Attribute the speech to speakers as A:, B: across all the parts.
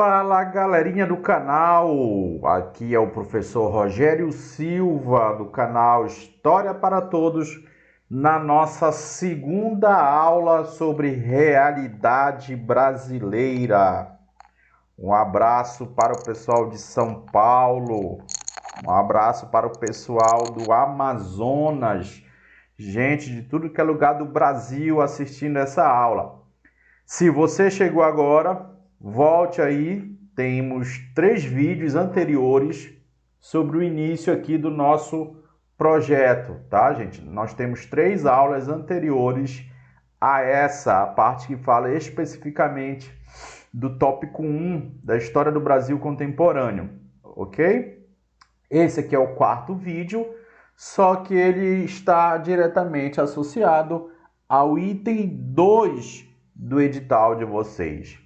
A: Fala galerinha do canal, aqui é o professor Rogério Silva do canal História para Todos, na nossa segunda aula sobre realidade brasileira. Um abraço para o pessoal de São Paulo, um abraço para o pessoal do Amazonas, gente de tudo que é lugar do Brasil assistindo essa aula. Se você chegou agora, volte aí, temos 3 vídeos anteriores sobre o início aqui do nosso projeto, tá, gente? Nós temos 3 aulas anteriores a essa, a parte que fala especificamente do tópico 1 da história do Brasil contemporâneo, ok? Esse aqui é o 4º vídeo, só que ele está diretamente associado ao item 2 do edital de vocês.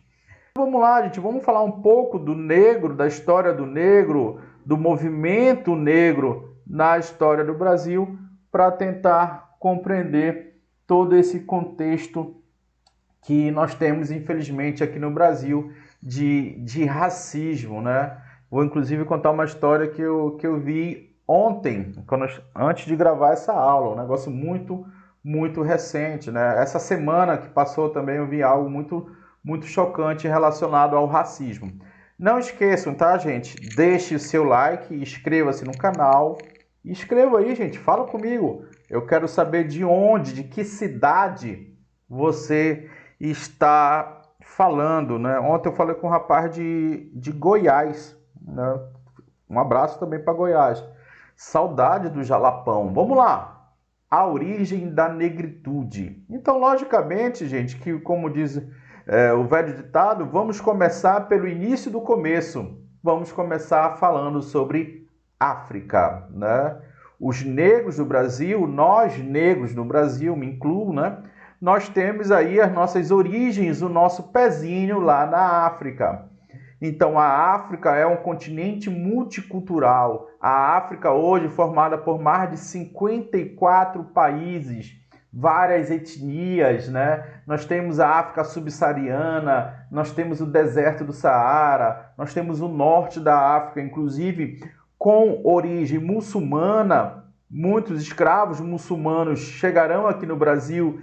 A: Vamos lá, gente, vamos falar um pouco do negro, da história do negro, do movimento negro na história do Brasil, para tentar compreender todo esse contexto que nós temos, infelizmente, aqui no Brasil, de racismo, né? Vou, inclusive, contar uma história que eu vi ontem, antes de gravar essa aula, um negócio muito recente, né? Essa semana que passou também eu vi algo muito chocante relacionado ao racismo. Não esqueçam, tá, gente? Deixe o seu like, inscreva-se no canal. Escreva aí, gente, fala comigo. Eu quero saber de onde, de que cidade você está falando, né? Ontem eu falei com um rapaz de Goiás, né? Um abraço também para Goiás. Saudade do Jalapão. Vamos lá. A origem da negritude. Então, logicamente, gente, que como diz o velho ditado, vamos começar pelo início do começo. Vamos começar falando sobre África, né? Os negros do Brasil, nós negros no Brasil, me incluo, né? Nós temos aí as nossas origens, o nosso pezinho lá na África. Então, a África é um continente multicultural. A África hoje é formada por mais de 54 países, várias etnias, né? Nós temos a África subsaariana, nós temos o deserto do Saara, nós temos o norte da África, inclusive com origem muçulmana. Muitos escravos muçulmanos chegaram aqui no Brasil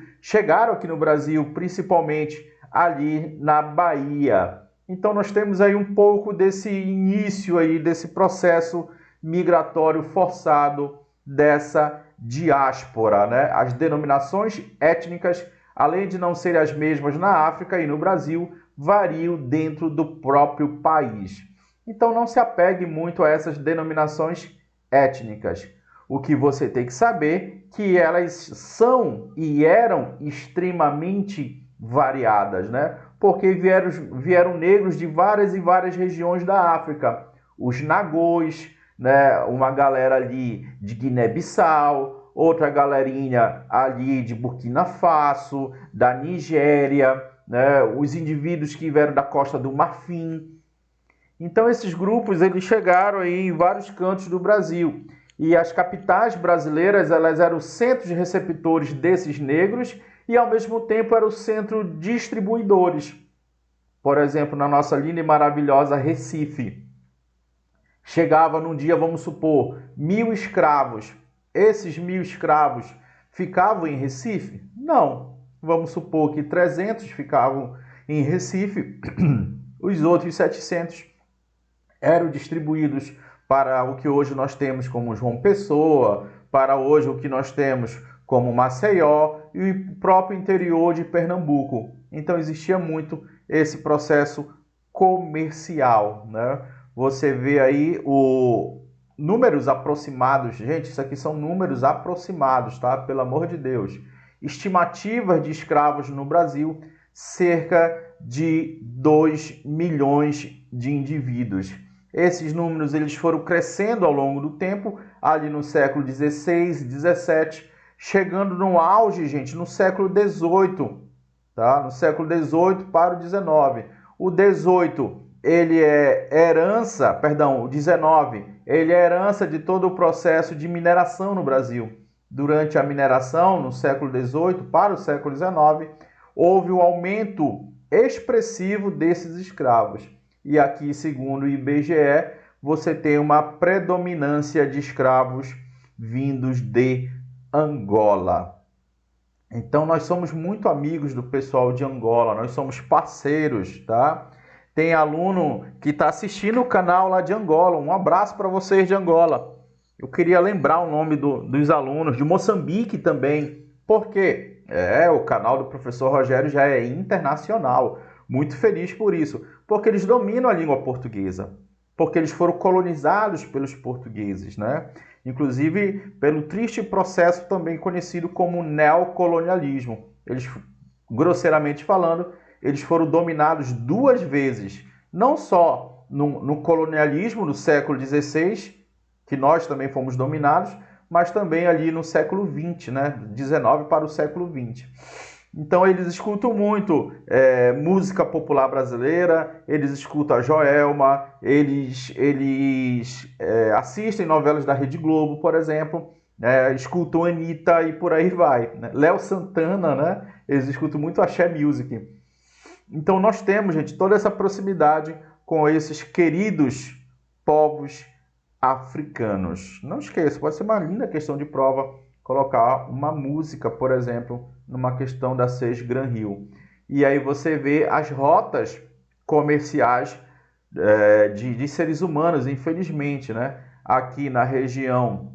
A: principalmente ali na Bahia. Então nós temos aí um pouco desse início aí, desse processo migratório forçado dessa diáspora, né? As denominações étnicas, além de não serem as mesmas na África e no Brasil, variam dentro do próprio país. Então não se apegue muito a essas denominações étnicas. O que você tem que saber é que elas são e eram extremamente variadas, né? Porque vieram negros de várias e várias regiões da África. Os nagôs, né? Uma galera ali de Guiné-Bissau, outra galerinha ali de Burkina Faso, da Nigéria, né? Os indivíduos que vieram da Costa do Marfim. Então esses grupos eles chegaram aí em vários cantos do Brasil. E as capitais brasileiras elas eram centros receptores desses negros e ao mesmo tempo eram centro distribuidores. Por exemplo, na nossa linda e maravilhosa Recife, chegava num dia, vamos supor, 1.000 escravos. Esses 1.000 escravos ficavam em Recife? Não. Vamos supor que 300 ficavam em Recife, os outros 700 eram distribuídos para o que hoje nós temos como João Pessoa, para hoje o que nós temos como Maceió e o próprio interior de Pernambuco. Então existia muito esse processo comercial, né? Você vê aí números aproximados, gente, isso aqui são números aproximados, tá? Pelo amor de Deus. Estimativas de escravos no Brasil, cerca de 2 milhões de indivíduos. Esses números eles foram crescendo ao longo do tempo, ali no século XVI, XVII, chegando no auge, gente, no século XVIII, tá? No século XVIII para o XIX. O XVIII, ele é herança, perdão, o XIX, ele é herança de todo o processo de mineração no Brasil. Durante a mineração, no século XVIII para o século XIX, houve um aumento expressivo desses escravos. e aqui, segundo o IBGE, você tem uma predominância de escravos vindos de Angola. Então, nós somos muito amigos do pessoal de Angola, nós somos parceiros, tá? Tem aluno que está assistindo o canal lá de Angola, um abraço para vocês de Angola. Eu queria lembrar o nome dos alunos, de Moçambique também. Por quê? O canal do professor Rogério já é internacional. Muito feliz por isso. Porque eles dominam a língua portuguesa. Porque eles foram colonizados pelos portugueses, né? Inclusive pelo triste processo também conhecido como neocolonialismo. Eles, grosseiramente falando, eles foram dominados duas vezes. Não só no colonialismo do século XVI, que nós também fomos dominados, mas também ali no século XX, né? 19 para o século XX. Então eles escutam muito música popular brasileira, eles escutam a Joelma, eles assistem novelas da Rede Globo, por exemplo, escutam Anitta e por aí vai. Né? Léo Santana, né? Eles escutam muito Axé Music. Então nós temos, gente, toda essa proximidade com esses queridos povos africanos. Não esqueça, pode ser uma linda questão de prova colocar uma música, por exemplo, numa questão da SES Gran Rio. E aí você vê as rotas comerciais de seres humanos, infelizmente, né? Aqui na região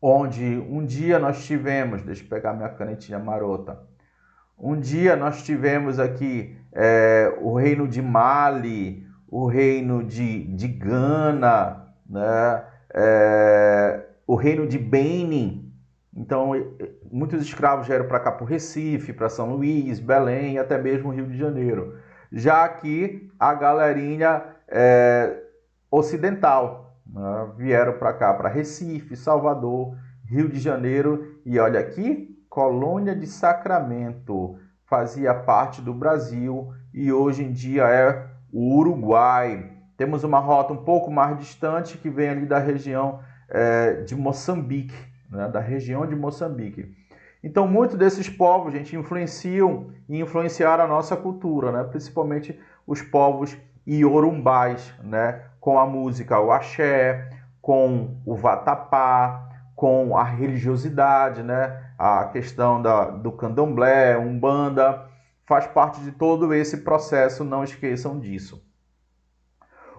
A: onde um dia nós tivemos, deixa eu pegar minha canetinha marota, um dia nós tivemos aqui o reino de Mali, o reino de Gana, né? O reino de Benin. Então, muitos escravos vieram para cá, para o Recife, para São Luís, Belém, até mesmo Rio de Janeiro. Já aqui, a galerinha ocidental, né? Vieram para cá, para Recife, Salvador, Rio de Janeiro. E olha aqui, Colônia de Sacramento, fazia parte do Brasil e hoje em dia é o Uruguai. Temos uma rota um pouco mais distante que vem ali da região de Moçambique, né? Da região de Moçambique. Então, muitos desses povos, gente, influenciam e influenciaram a nossa cultura, né? Principalmente os povos iorumbais, né? Com a música, o axé, com o vatapá, com a religiosidade, né? A questão do candomblé, umbanda, faz parte de todo esse processo, não esqueçam disso.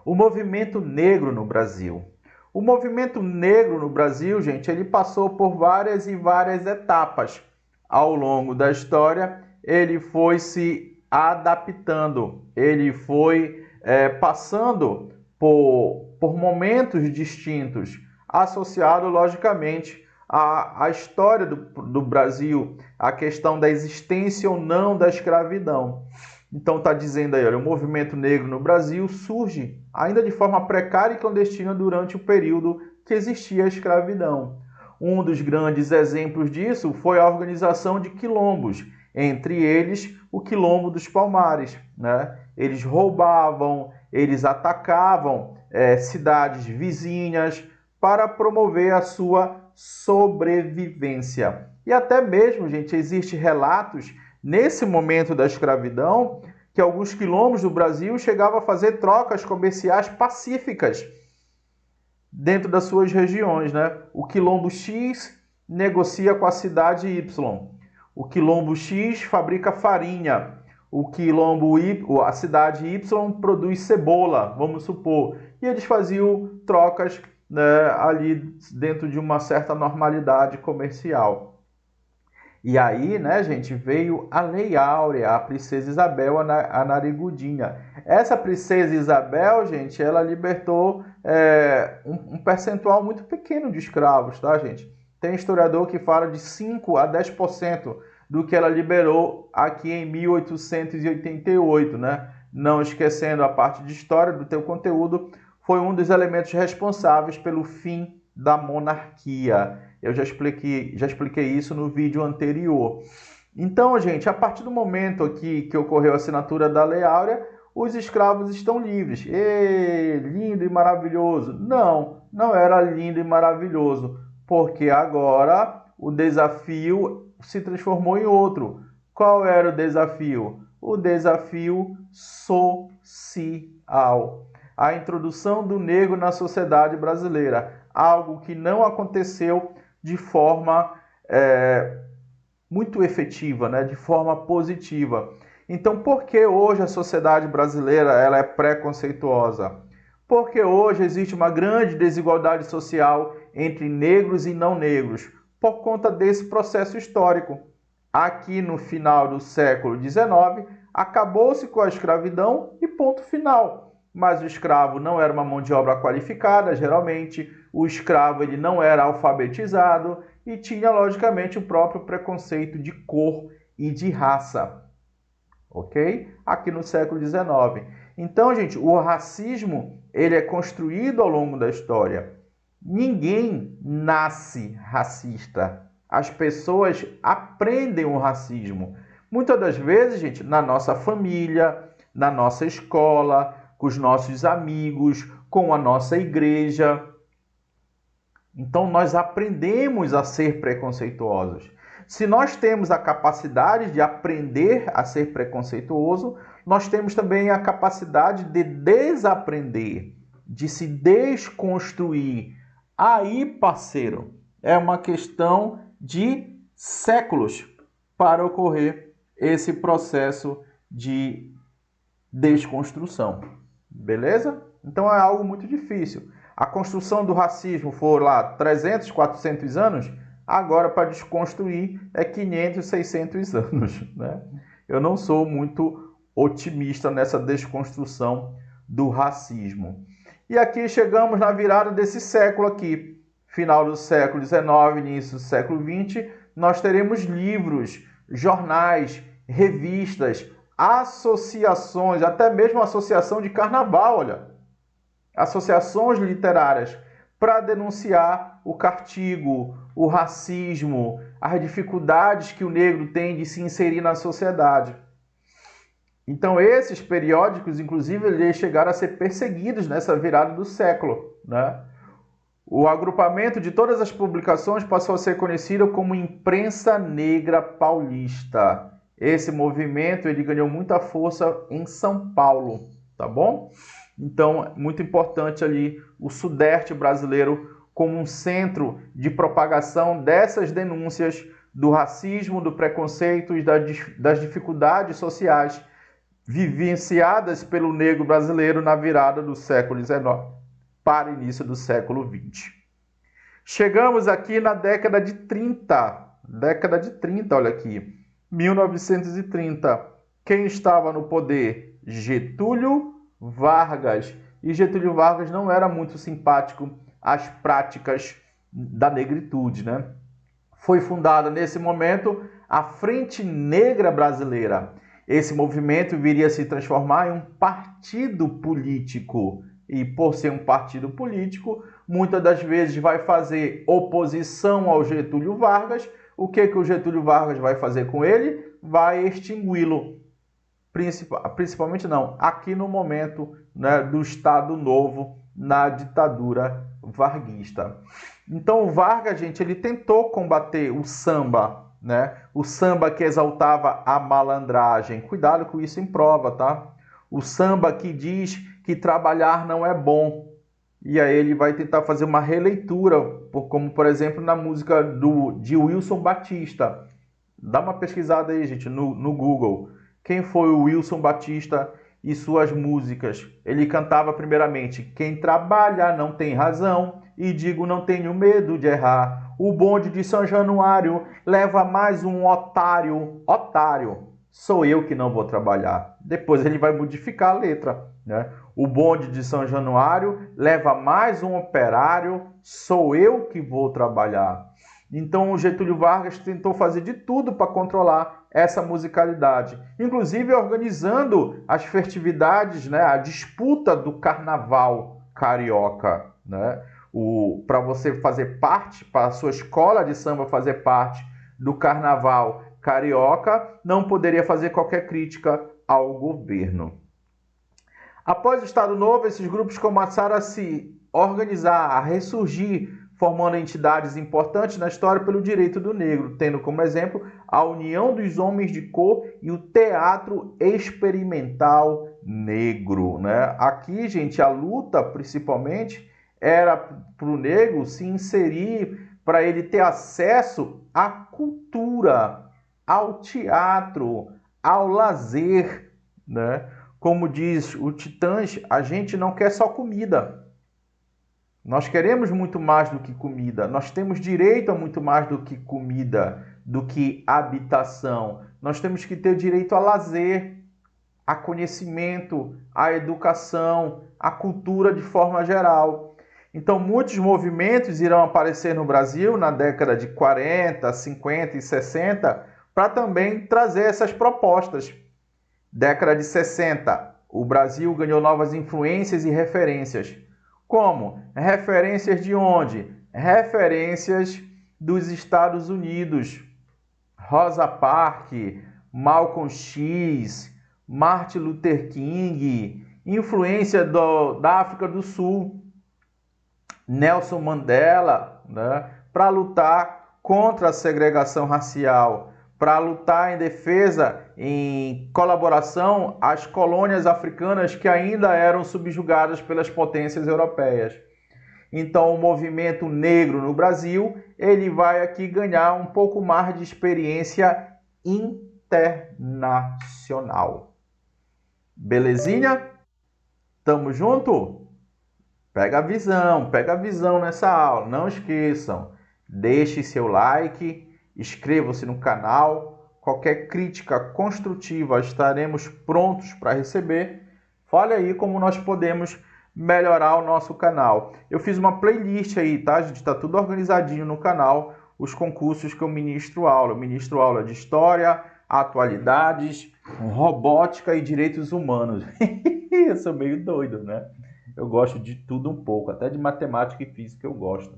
A: O movimento negro no Brasil. O movimento negro no Brasil, gente, ele passou por várias e várias etapas. Ao longo da história, ele foi se adaptando, ele foi passando por momentos distintos, associado, logicamente, à história do Brasil, a questão da existência ou não da escravidão. Então está dizendo aí, olha, o movimento negro no Brasil surge ainda de forma precária e clandestina durante o período que existia a escravidão. Um dos grandes exemplos disso foi a organização de quilombos, entre eles o Quilombo dos Palmares, né? Eles roubavam, eles atacavam cidades vizinhas para promover a sua sobrevivência. E até mesmo, gente, existem relatos nesse momento da escravidão, que alguns quilombos do Brasil chegavam a fazer trocas comerciais pacíficas dentro das suas regiões, né? O quilombo X negocia com a cidade Y. O quilombo X fabrica farinha. O quilombo Y, a cidade Y produz cebola, vamos supor. E eles faziam trocas, né, ali dentro de uma certa normalidade comercial. E aí, né, gente, veio a Lei Áurea, a Princesa Isabel, a Narigudinha. Essa Princesa Isabel, gente, ela libertou um percentual muito pequeno de escravos, tá, gente? Tem historiador que fala de 5 a 10% do que ela liberou aqui em 1888, né? Não esquecendo a parte de história do teu conteúdo, foi um dos elementos responsáveis pelo fim da monarquia. Eu já expliquei isso no vídeo anterior. Então, gente, a partir do momento aqui que ocorreu a assinatura da Lei Áurea, os escravos estão livres. Lindo e maravilhoso. Não, não era lindo e maravilhoso, porque agora o desafio se transformou em outro. Qual era o desafio? o desafio social. A introdução do negro na sociedade brasileira, algo que não aconteceu de forma muito efetiva, né? De forma positiva. Então, por que hoje a sociedade brasileira ela é preconceituosa? Porque hoje existe uma grande desigualdade social entre negros e não negros, por conta desse processo histórico. Aqui no final do século XIX, acabou-se com a escravidão e ponto final. Mas o escravo não era uma mão de obra qualificada, geralmente. O escravo ele não era alfabetizado e tinha, logicamente, o próprio preconceito de cor e de raça. Ok? Aqui no século XIX. Então, gente, o racismo ele é construído ao longo da história. Ninguém nasce racista. As pessoas aprendem o racismo. Muitas das vezes, gente, na nossa família, na nossa escola, com os nossos amigos, com a nossa igreja. Então, nós aprendemos a ser preconceituosos. Se nós temos a capacidade de aprender a ser preconceituoso, nós temos também a capacidade de desaprender, de se desconstruir. Aí, parceiro, é uma questão de séculos para ocorrer esse processo de desconstrução. Beleza? Então é algo muito difícil. A construção do racismo foi lá 300, 400 anos, agora para desconstruir é 500, 600 anos. Né? Eu não sou muito otimista nessa desconstrução do racismo. E aqui chegamos na virada desse século aqui, final do século XIX, início do século XX, nós teremos livros, jornais, revistas, associações, até mesmo a associação de carnaval, olha, associações literárias para denunciar o castigo, o racismo, as dificuldades que o negro tem de se inserir na sociedade. Então esses periódicos, inclusive, eles chegaram a ser perseguidos nessa virada do século, né? O agrupamento de todas as publicações passou a ser conhecido como Imprensa Negra Paulista. Esse movimento ele ganhou muita força em São Paulo, tá bom? Então, muito importante ali o Sudeste brasileiro como um centro de propagação dessas denúncias do racismo, do preconceito e das dificuldades sociais vivenciadas pelo negro brasileiro na virada do século XIX para o início do século XX. Chegamos aqui na década de 30. Década de 30, olha aqui. 1930. Quem estava no poder? Getúlio Vargas. E Getúlio Vargas não era muito simpático às práticas da negritude, né? Foi fundada nesse momento a Frente Negra Brasileira. Esse movimento viria a se transformar em um partido político. E por ser um partido político, muitas das vezes vai fazer oposição ao Getúlio Vargas. O que o Getúlio Vargas vai fazer com ele? Vai extingui-lo. Principalmente não, aqui no momento, né, do Estado Novo, na ditadura varguista. Então o Vargas, gente, ele tentou combater o samba, né? O samba que exaltava a malandragem. Cuidado com isso em prova, tá? O samba que diz que trabalhar não é bom. E aí ele vai tentar fazer uma releitura, como por exemplo na música de Wilson Batista. Dá uma pesquisada aí, gente, no Google. Quem foi o Wilson Batista e suas músicas? Ele cantava primeiramente: quem trabalha não tem razão, e digo não tenho medo de errar. O bonde de São Januário leva mais um otário. Otário, sou eu que não vou trabalhar. Depois ele vai modificar a letra, né? O bonde de São Januário leva mais um operário, sou eu que vou trabalhar. Então o Getúlio Vargas tentou fazer de tudo para controlar essa musicalidade, inclusive organizando as festividades, né, a disputa do carnaval carioca, né? Para você fazer parte, para a sua escola de samba fazer parte do carnaval carioca, não poderia fazer qualquer crítica ao governo. Após o Estado Novo, esses grupos começaram a se organizar, a ressurgir formando entidades importantes na história pelo direito do negro, tendo como exemplo a União dos Homens de Cor e o Teatro Experimental Negro, né? Aqui, gente, a luta principalmente era para o negro se inserir, para ele ter acesso à cultura, ao teatro, ao lazer, né? Como diz o Titãs, a gente não quer só comida. Nós queremos muito mais do que comida. Nós temos direito a muito mais do que comida, do que habitação. Nós temos que ter direito a lazer, a conhecimento, a educação, a cultura de forma geral. Então, muitos movimentos irão aparecer no Brasil na década de 40, 50 e 60 para também trazer essas propostas. Década de 60, o Brasil ganhou novas influências e referências. Como? Referências de onde? Referências dos Estados Unidos. Rosa Parks, Malcolm X, Martin Luther King, influência da África do Sul, Nelson Mandela, né, para lutar contra a segregação racial, para lutar em defesa, em colaboração às colônias africanas que ainda eram subjugadas pelas potências europeias. Então, o movimento negro no Brasil, ele vai aqui ganhar um pouco mais de experiência internacional. Belezinha? Tamo junto? Pega a visão nessa aula. Não esqueçam, deixe seu like, inscreva-se no canal. Qualquer crítica construtiva estaremos prontos para receber. Fale aí como nós podemos melhorar o nosso canal. Eu fiz uma playlist aí, tá, gente? Está tudo organizadinho no canal, os concursos que eu ministro aula. Eu ministro aula de História, Atualidades, Robótica e Direitos Humanos. Eu sou meio doido, né? Eu gosto de tudo um pouco, até de matemática e física eu gosto.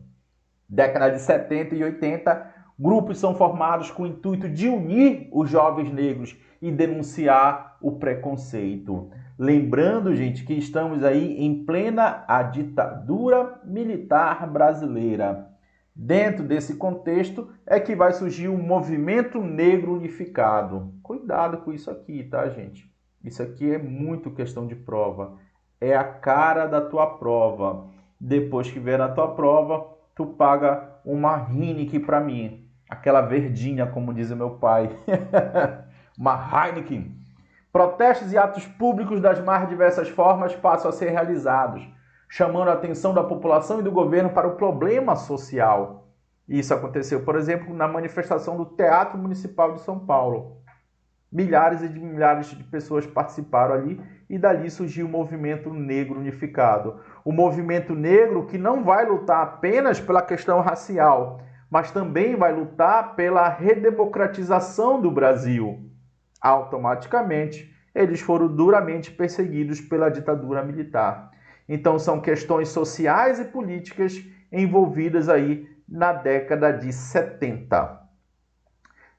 A: Década de 70 e 80, grupos são formados com o intuito de unir os jovens negros e denunciar o preconceito. Lembrando, gente, que estamos aí em plena a ditadura militar brasileira. Dentro desse contexto é que vai surgir o Movimento Negro Unificado. Cuidado com isso aqui, tá, gente? Isso aqui é muito questão de prova. É a cara da tua prova. Depois que vier a tua prova, tu paga uma Heineken para mim. Aquela verdinha, como diz o meu pai. Uma Heineken. Protestos e atos públicos das mais diversas formas passam a ser realizados, chamando a atenção da população e do governo para o problema social. Isso aconteceu, por exemplo, na manifestação do Teatro Municipal de São Paulo. Milhares e milhares de pessoas participaram ali e dali surgiu o Movimento Negro Unificado. O movimento negro que não vai lutar apenas pela questão racial, mas também vai lutar pela redemocratização do Brasil. Automaticamente, eles foram duramente perseguidos pela ditadura militar. Então, são questões sociais e políticas envolvidas aí na década de 70.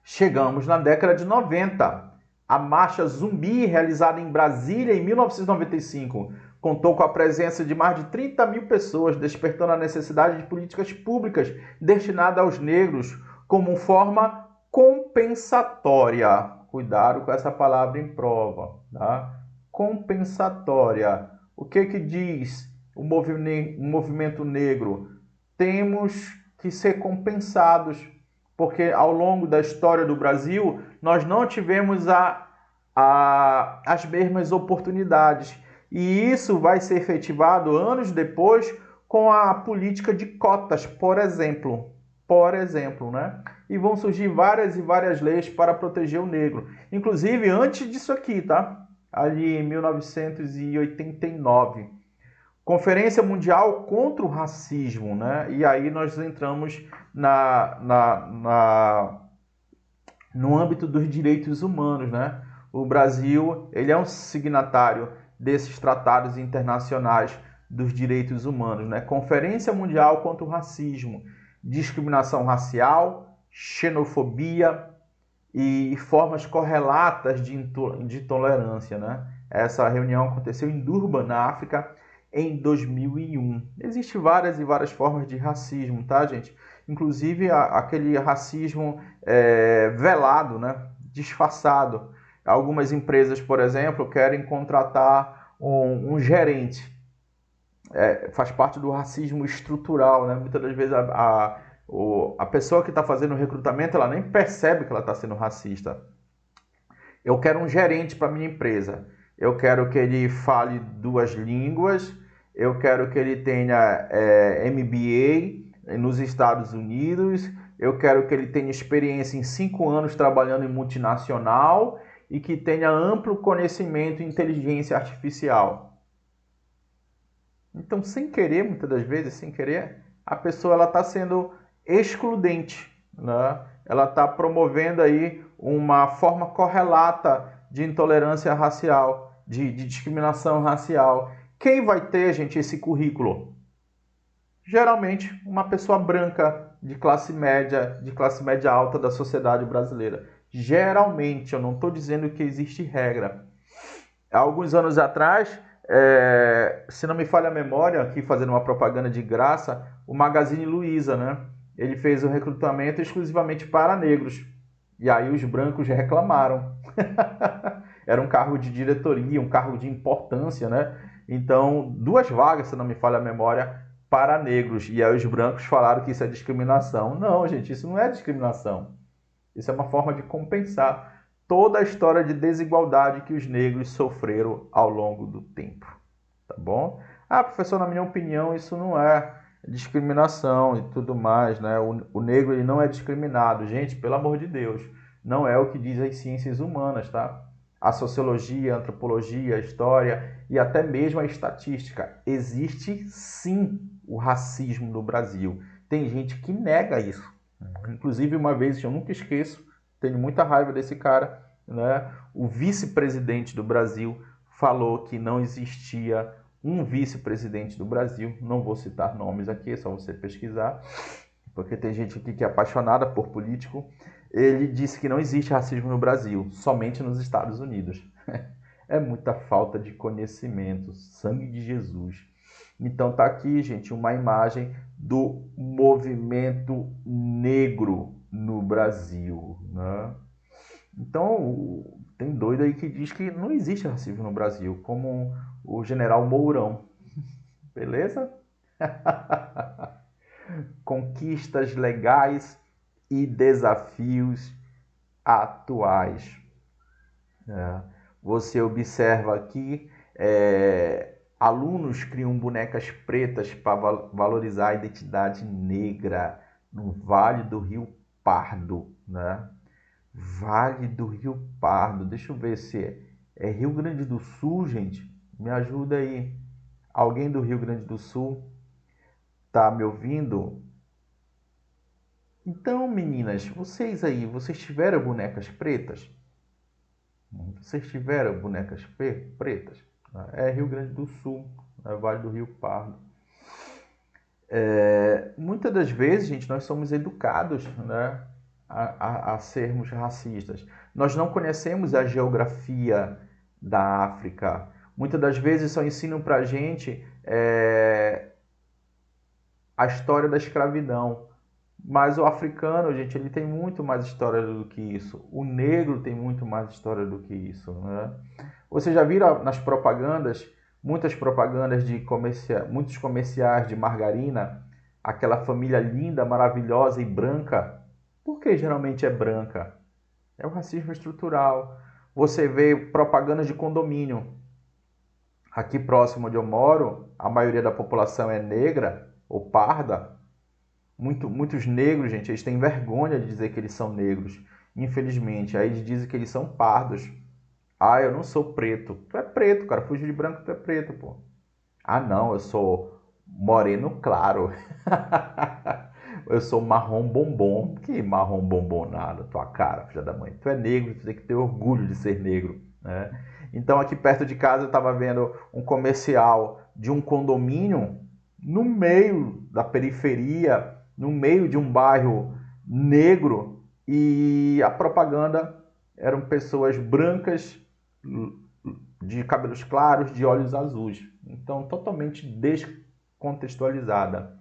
A: Chegamos na década de 90. A Marcha Zumbi, realizada em Brasília em 1995, contou com a presença de mais de 30 mil pessoas, despertando a necessidade de políticas públicas destinadas aos negros como forma compensatória. Cuidado com essa palavra em prova, tá? Compensatória. O que diz o movimento negro? Temos que ser compensados, porque ao longo da história do Brasil, nós não tivemos as mesmas oportunidades. E isso vai ser efetivado anos depois com a política de cotas, por exemplo, né? E vão surgir várias e várias leis para proteger o negro. Inclusive, antes disso aqui, tá? Ali em 1989. Conferência Mundial contra o Racismo, né? E aí nós entramos no âmbito dos direitos humanos, né? O Brasil, ele é um signatário desses tratados internacionais dos direitos humanos, né? Conferência Mundial contra o Racismo, discriminação racial, xenofobia e formas correlatas de intolerância, né? Essa reunião aconteceu em Durban, na África, em 2001. Existem várias e várias formas de racismo, tá, gente? Inclusive aquele racismo velado, né? Disfarçado. Algumas empresas, por exemplo, querem contratar um gerente. Faz parte do racismo estrutural, né? Muitas das vezes a pessoa que está fazendo o recrutamento, ela nem percebe que ela está sendo racista. Eu quero um gerente para minha empresa. Eu quero que ele fale 2 línguas. Eu quero que ele tenha MBA nos Estados Unidos. Eu quero que ele tenha experiência em 5 anos trabalhando em multinacional e que tenha amplo conhecimento em inteligência artificial. Então, sem querer, muitas das vezes, sem querer, a pessoa está sendo excludente, né? Ela está promovendo aí uma forma correlata de intolerância racial, de discriminação racial. Quem vai ter, gente, esse currículo? Geralmente, uma pessoa branca de classe média alta da sociedade brasileira. Geralmente, eu não estou dizendo que existe regra. Há alguns anos atrás, se não me falha a memória, aqui fazendo uma propaganda de graça, o Magazine Luiza, né? Ele fez o recrutamento exclusivamente para negros. E aí os brancos reclamaram. Era um cargo de diretoria, um cargo de importância, né? Então, 2 vagas, se não me falha a memória, para negros. E aí os brancos falaram que isso é discriminação. Não, gente, isso não é discriminação. Isso é uma forma de compensar toda a história de desigualdade que os negros sofreram ao longo do tempo. Tá bom? Ah, professor, na minha opinião, isso não é discriminação e tudo mais, né? O negro ele não é discriminado. Gente, pelo amor de Deus, não é o que diz as ciências humanas, tá? A sociologia, a antropologia, a história e até mesmo a estatística. Existe sim o racismo no Brasil. Tem gente que nega isso. Inclusive, uma vez, eu nunca esqueço, tenho muita raiva desse cara, né? O vice-presidente do Brasil falou que não existia um vice-presidente do Brasil. Não vou citar nomes aqui, é só você pesquisar, porque tem gente aqui que é apaixonada por político. Ele disse que não existe racismo no Brasil, somente nos Estados Unidos. É muita falta de conhecimento, sangue de Jesus. Então tá aqui, gente, uma imagem do movimento negro no Brasil, né? Então, tem doido aí que diz que não existe racismo no Brasil, como o general Mourão. Beleza? Conquistas legais e desafios atuais. Você observa aqui, alunos criam bonecas pretas para valorizar a identidade negra no Vale do Rio Pardo, né? Vale do Rio Pardo. Deixa eu ver se é Rio Grande do Sul, gente. Me ajuda aí. Alguém do Rio Grande do Sul tá me ouvindo? Então, meninas, vocês aí, vocês tiveram bonecas pretas? Vocês tiveram bonecas pretas? É Rio Grande do Sul, é Vale do Rio Pardo. Muitas das vezes, gente, nós somos educados, né, a sermos racistas. Nós não conhecemos a geografia da África. Muitas das vezes só ensinam para a gente a história da escravidão. Mas o africano, gente, ele tem muito mais história do que isso. O negro tem muito mais história do que isso, né? Vocês já viram nas propagandas, muitas propagandas de muitos comerciais de margarina, aquela família linda, maravilhosa e branca? Por que geralmente é branca? É o racismo estrutural. Você vê propagandas de condomínio. Aqui próximo onde eu moro, a maioria da população é negra ou parda. Muitos negros, gente, eles têm vergonha de dizer que eles são negros. Infelizmente, aí eles dizem que eles são pardos. Ah, eu não sou preto. Tu é preto, cara. Fugiu de branco, tu é preto, pô. Ah, não, eu sou moreno claro. Eu sou marrom bombom. Que marrom bombom nada? Tua cara, filha da mãe. Tu é negro, tu tem que ter orgulho de ser negro, né? Então, aqui perto de casa, eu estava vendo um comercial de um condomínio no meio da periferia, no meio de um bairro negro, e a propaganda eram pessoas brancas de cabelos claros, de olhos azuis. Então, totalmente descontextualizada.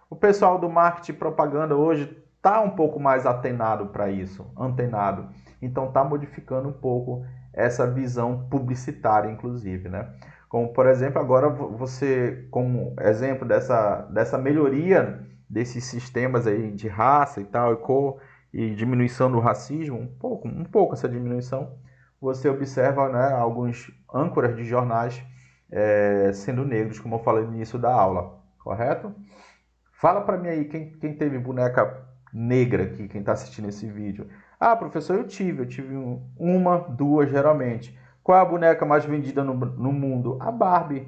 A: O pessoal do marketing e propaganda hoje está um pouco mais antenado para isso, antenado. Então, está modificando um pouco essa visão publicitária, inclusive, né? Como, por exemplo, agora você, como exemplo dessa melhoria desses sistemas aí de raça e tal, e cor, e diminuição do racismo, um pouco essa diminuição, você observa, né, alguns âncoras de jornais sendo negros, como eu falei no início da aula, correto? Fala para mim aí, quem teve boneca negra aqui, quem está assistindo esse vídeo. Ah, professor, eu tive uma, duas geralmente. Qual é a boneca mais vendida no mundo? A Barbie,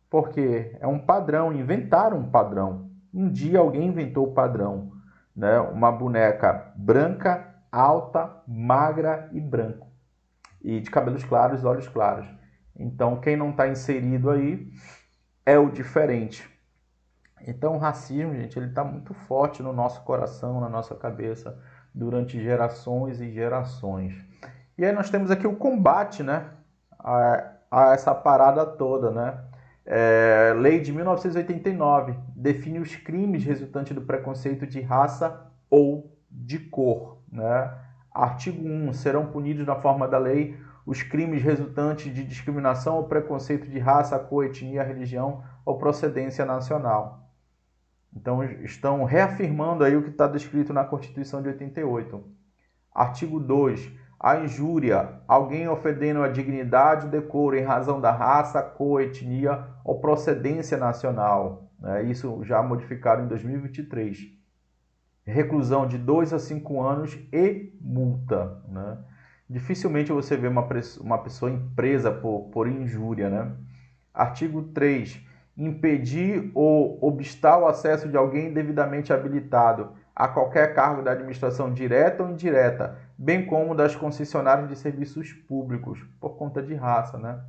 A: porque é um padrão, inventaram um padrão. Um dia alguém inventou o padrão, né? Uma boneca branca, alta, magra e branco. E de cabelos claros, olhos claros. Então, quem não está inserido aí é o diferente. Então, o racismo, gente, ele está muito forte no nosso coração, na nossa cabeça, durante gerações e gerações. E aí nós temos aqui o combate, né, a essa parada toda, né? Lei de 1989 define os crimes resultantes do preconceito de raça ou de cor, né? Artigo 1. Serão punidos na forma da lei os crimes resultantes de discriminação ou preconceito de raça, cor, etnia, religião ou procedência nacional. Então, estão reafirmando aí o que está descrito na Constituição de 88. Artigo 2. A injúria, alguém ofendendo a dignidade, o decoro em razão da raça, cor, etnia ou procedência nacional. Isso já modificado em 2023. Reclusão de 2 a 5 anos e multa, né? Dificilmente você vê uma pessoa presa por injúria, né? Artigo 3. Impedir ou obstar o acesso de alguém devidamente habilitado a qualquer cargo da administração direta ou indireta, bem como das concessionárias de serviços públicos, por conta de raça, né?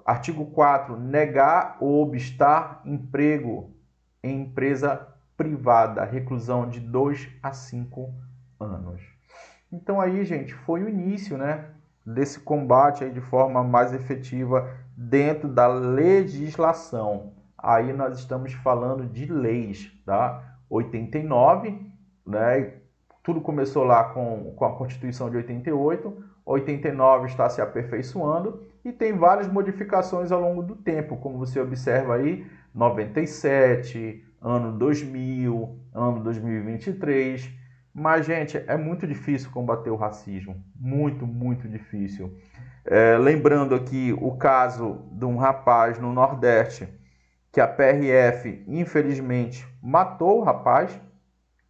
A: Artigo 4. Negar ou obstar emprego em empresa privada, reclusão de 2 a 5 anos. Então aí, gente, foi o início, né, desse combate aí de forma mais efetiva dentro da legislação. Aí nós estamos falando de leis, tá? 89, né? Tudo começou lá com a Constituição de 88, 89 está se aperfeiçoando e tem várias modificações ao longo do tempo, como você observa aí, 97, ano 2000, ano 2023. Mas, gente, é muito difícil combater o racismo. Muito, muito difícil. Lembrando aqui o caso de um rapaz no Nordeste, que a PRF, infelizmente, matou o rapaz,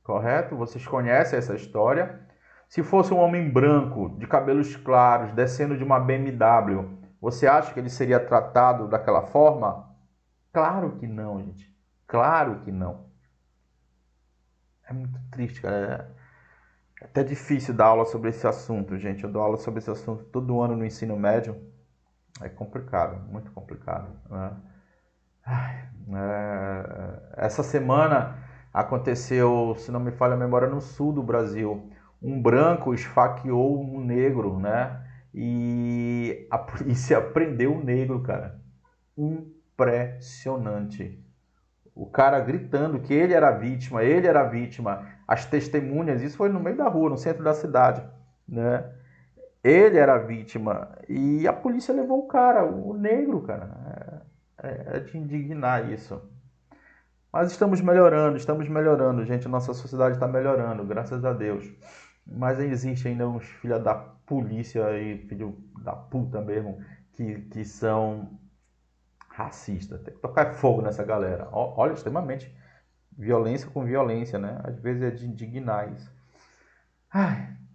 A: correto? Vocês conhecem essa história. Se fosse um homem branco, de cabelos claros, descendo de uma BMW, você acha que ele seria tratado daquela forma? Claro que não, gente. Claro que não. É muito triste, cara. É até difícil dar aula sobre esse assunto, gente. Eu dou aula sobre esse assunto todo ano no ensino médio. É complicado, muito complicado, né? Essa semana aconteceu, se não me falha a memória, no sul do Brasil. Um branco esfaqueou um negro, né? E a polícia prendeu o negro, cara. Impressionante. O cara gritando que ele era vítima, as testemunhas, isso foi no meio da rua, no centro da cidade, né? Ele era vítima e a polícia levou o cara, o negro, cara. É de indignar isso. Mas estamos melhorando, gente. A nossa sociedade está melhorando, graças a Deus. Mas existe ainda uns filhos da polícia aí, filho da puta mesmo, que são racistas. Tem que tocar fogo nessa galera. Olha, extremamente violência com violência, né? Às vezes é de indignar isso.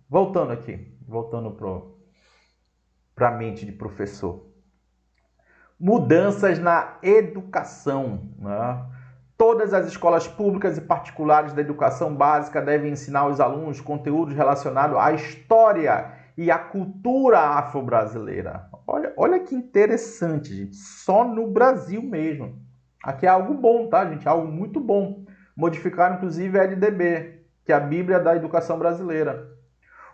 A: Voltando para a mente de professor. Mudanças na educação, né? Todas as escolas públicas e particulares da educação básica devem ensinar aos alunos conteúdos relacionados à história e à cultura afro-brasileira. Olha que interessante, gente. Só no Brasil mesmo. Aqui é algo bom, tá, gente? Algo muito bom. Modificaram, inclusive, a LDB, que é a Bíblia da Educação Brasileira.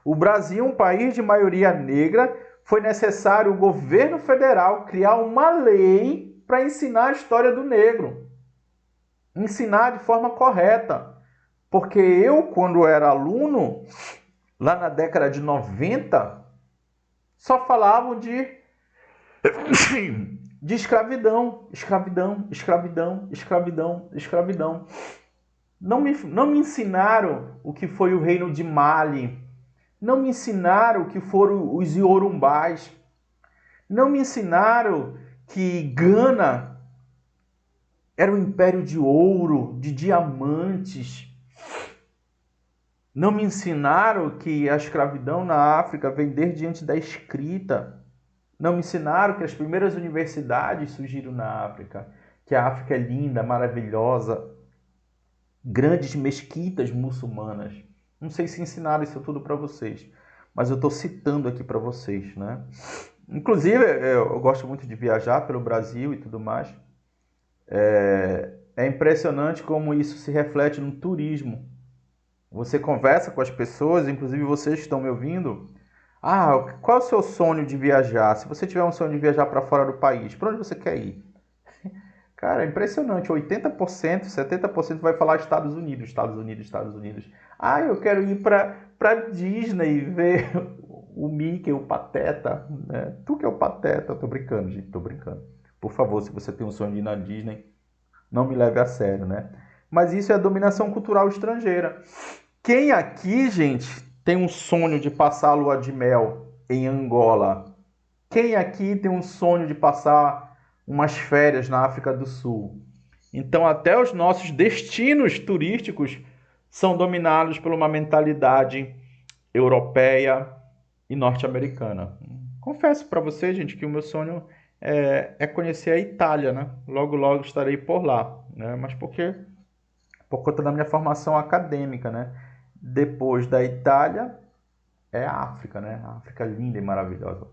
A: O Brasil, um país de maioria negra, foi necessário o governo federal criar uma lei para ensinar a história do negro. Ensinar de forma correta. Porque eu, quando era aluno, lá na década de 90, só falavam de escravidão, escravidão, escravidão, escravidão, escravidão. Não me ensinaram o que foi o reino de Mali. Não me ensinaram o que foram os Yorumbás. Não me ensinaram que Gana era um império de ouro, de diamantes. Não me ensinaram que a escravidão na África vem desde antes da escrita. Não me ensinaram que as primeiras universidades surgiram na África, que a África é linda, maravilhosa, grandes mesquitas muçulmanas. Não sei se ensinaram isso tudo para vocês, mas eu estou citando aqui para vocês, né? Inclusive, eu gosto muito de viajar pelo Brasil e tudo mais. É impressionante como isso se reflete no turismo. Você conversa com as pessoas, inclusive vocês que estão me ouvindo. Qual é o seu sonho de viajar? Se você tiver um sonho de viajar para fora do país, para onde você quer ir? Cara, é impressionante. 80%, 70% vai falar Estados Unidos, Estados Unidos, Estados Unidos. Eu quero ir para Disney ver o Mickey, o Pateta. Né? Tu que é o Pateta. Tô brincando, gente, tô brincando. Por favor, se você tem um sonho de ir na Disney, não me leve a sério, né? Mas isso é a dominação cultural estrangeira. Quem aqui, gente, tem um sonho de passar a lua de mel em Angola? Quem aqui tem um sonho de passar umas férias na África do Sul? Então, até os nossos destinos turísticos são dominados por uma mentalidade europeia e norte-americana. Confesso para você, gente, que o meu sonho é conhecer a Itália, né? Logo, logo estarei por lá, né? Mas por conta da minha formação acadêmica, né? Depois da Itália, é a África, né? A África linda e maravilhosa.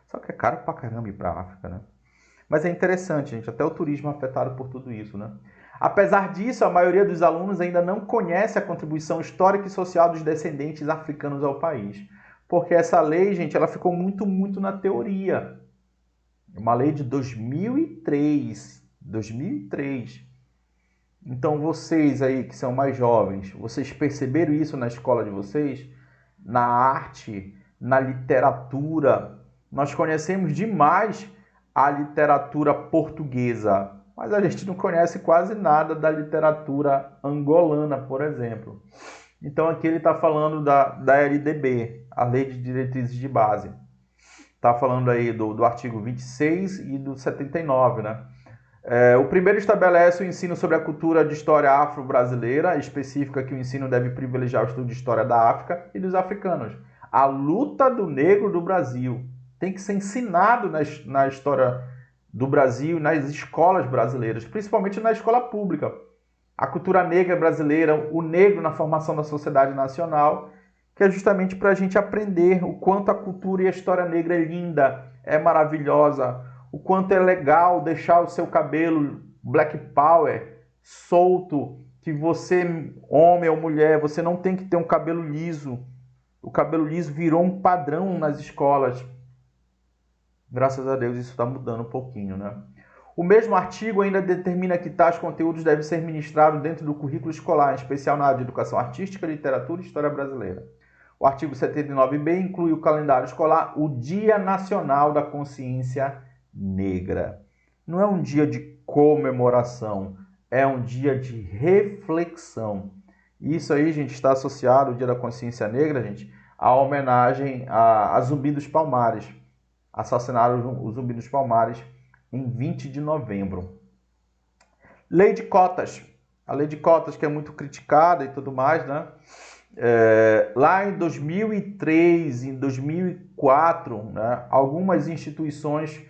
A: Só que é caro pra caramba ir pra África, né? Mas é interessante, gente, até o turismo é afetado por tudo isso, né? Apesar disso, a maioria dos alunos ainda não conhece a contribuição histórica e social dos descendentes africanos ao país. Porque essa lei, gente, ela ficou muito, muito na teoria. Uma lei de 2003. 2003. Então, vocês aí que são mais jovens, vocês perceberam isso na escola de vocês? Na arte, na literatura. Nós conhecemos demais a literatura portuguesa, mas a gente não conhece quase nada da literatura angolana, por exemplo. Então, aqui ele está falando da LDB, a Lei de Diretrizes de Base. Está falando aí do artigo 26 e do 79, né? O primeiro estabelece o ensino sobre a cultura de história afro-brasileira, específica que o ensino deve privilegiar o estudo de história da África e dos africanos. A luta do negro do Brasil tem que ser ensinado na história do Brasil, nas escolas brasileiras, principalmente na escola pública. A cultura negra brasileira, o negro na formação da sociedade nacional, que é justamente para a gente aprender o quanto a cultura e a história negra é linda, é maravilhosa, o quanto é legal deixar o seu cabelo Black Power solto, que você, homem ou mulher, você não tem que ter um cabelo liso. O cabelo liso virou um padrão nas escolas. Graças a Deus isso está mudando um pouquinho, né? O mesmo artigo ainda determina que tais conteúdos devem ser ministrados dentro do currículo escolar, em especial na área de educação artística, literatura e história brasileira. O artigo 79b inclui o calendário escolar, o Dia Nacional da Consciência Negra. Não é um dia de comemoração, é um dia de reflexão. E isso aí, gente, está associado ao Dia da Consciência Negra, gente, à homenagem a Zumbi dos Palmares. Assassinaram o Zumbi dos Palmares em 20 de novembro. Lei de cotas. A lei de cotas que é muito criticada e tudo mais, né? Lá em 2003, em 2004, né, algumas instituições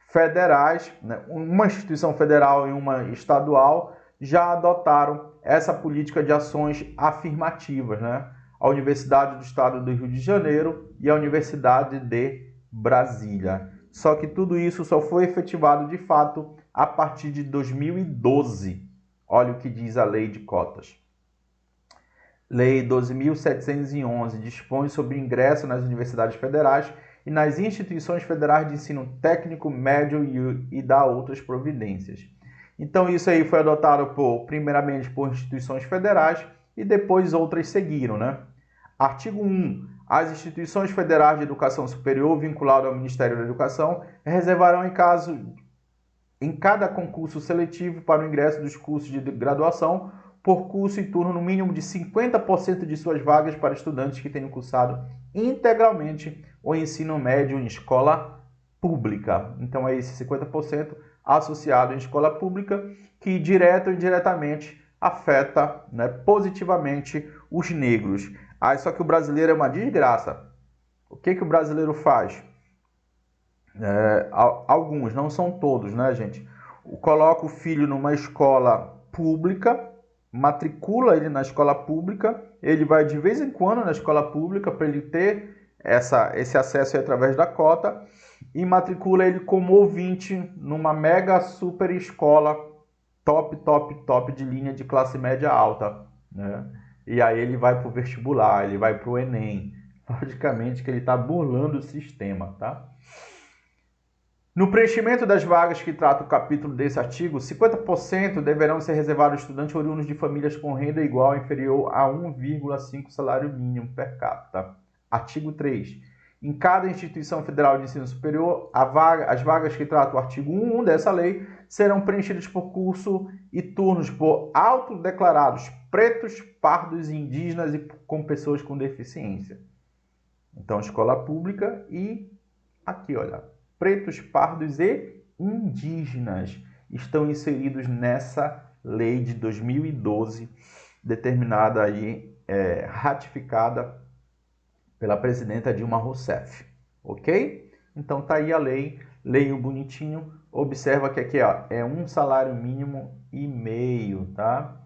A: federais, né, uma instituição federal e uma estadual, já adotaram essa política de ações afirmativas, né? A Universidade do Estado do Rio de Janeiro e a Universidade de Brasília. Só que tudo isso só foi efetivado de fato a partir de 2012. Olha o que diz a lei de cotas. Lei 12.711 dispõe sobre ingresso nas universidades federais e nas instituições federais de ensino técnico, médio e dar outras providências. Então isso aí foi adotado primeiramente por instituições federais e depois outras seguiram, né? Artigo 1. As instituições federais de educação superior vinculadas ao Ministério da Educação reservarão em cada concurso seletivo para o ingresso dos cursos de graduação por curso e turno no mínimo de 50% de suas vagas para estudantes que tenham cursado integralmente o ensino médio em escola pública. Então é esse 50% associado em escola pública que direto ou indiretamente afeta, né, positivamente os negros. Só que o brasileiro é uma desgraça. O que o brasileiro faz? Alguns, não são todos, né, gente? Coloca o filho numa escola pública, matricula ele na escola pública, ele vai de vez em quando na escola pública para ele ter esse acesso aí através da cota e matricula ele como ouvinte numa mega super escola top de linha de classe média alta, né? E aí ele vai para o vestibular, ele vai para o Enem. Logicamente que ele está burlando o sistema, tá? No preenchimento das vagas que trata o capítulo desse artigo, 50% deverão ser reservados a estudantes oriundos de famílias com renda igual ou inferior a 1,5 salário mínimo per capita. Artigo 3. Em cada instituição federal de ensino superior, as vagas que tratam o artigo 1 dessa lei serão preenchidas por curso e turnos por autodeclarados pretos, pardos, indígenas e com pessoas com deficiência. Então, escola pública e aqui, olha, pretos, pardos e indígenas estão inseridos nessa lei de 2012, determinada aí, ratificada pela presidenta Dilma Rousseff, ok? Então tá aí a lei, leio bonitinho, observa que aqui ó, é 1,5 salário mínimo, tá?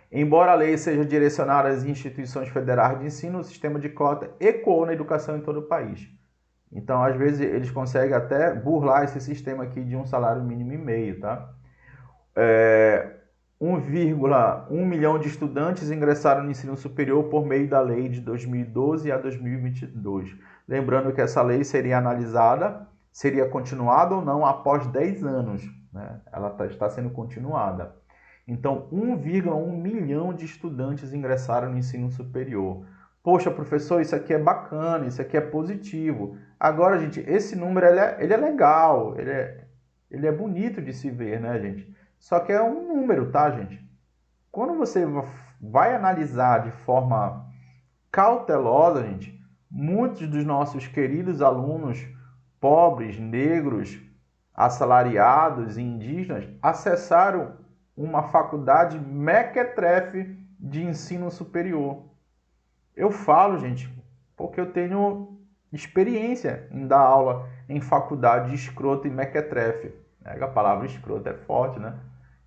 A: Embora a lei seja direcionada às instituições federais de ensino, o sistema de cota ecoou na educação em todo o país. Então, às vezes, eles conseguem até burlar esse sistema aqui de 1,5 salário mínimo, tá? 1,1 milhão de estudantes ingressaram no ensino superior por meio da lei de 2012 a 2022. Lembrando que essa lei seria analisada, seria continuada ou não após 10 anos, né? Ela está sendo continuada. Então, 1,1 milhão de estudantes ingressaram no ensino superior. Poxa, professor, isso aqui é bacana, isso aqui é positivo. Agora, gente, esse número ele é legal, ele é bonito de se ver, né, gente? Só que é um número, tá, gente? Quando você vai analisar de forma cautelosa, gente, muitos dos nossos queridos alunos pobres, negros, assalariados e indígenas acessaram uma faculdade mequetrefe de ensino superior. Eu falo, gente, porque eu tenho experiência em dar aula em faculdade escrota e mequetrefe. A palavra escrota é forte, né?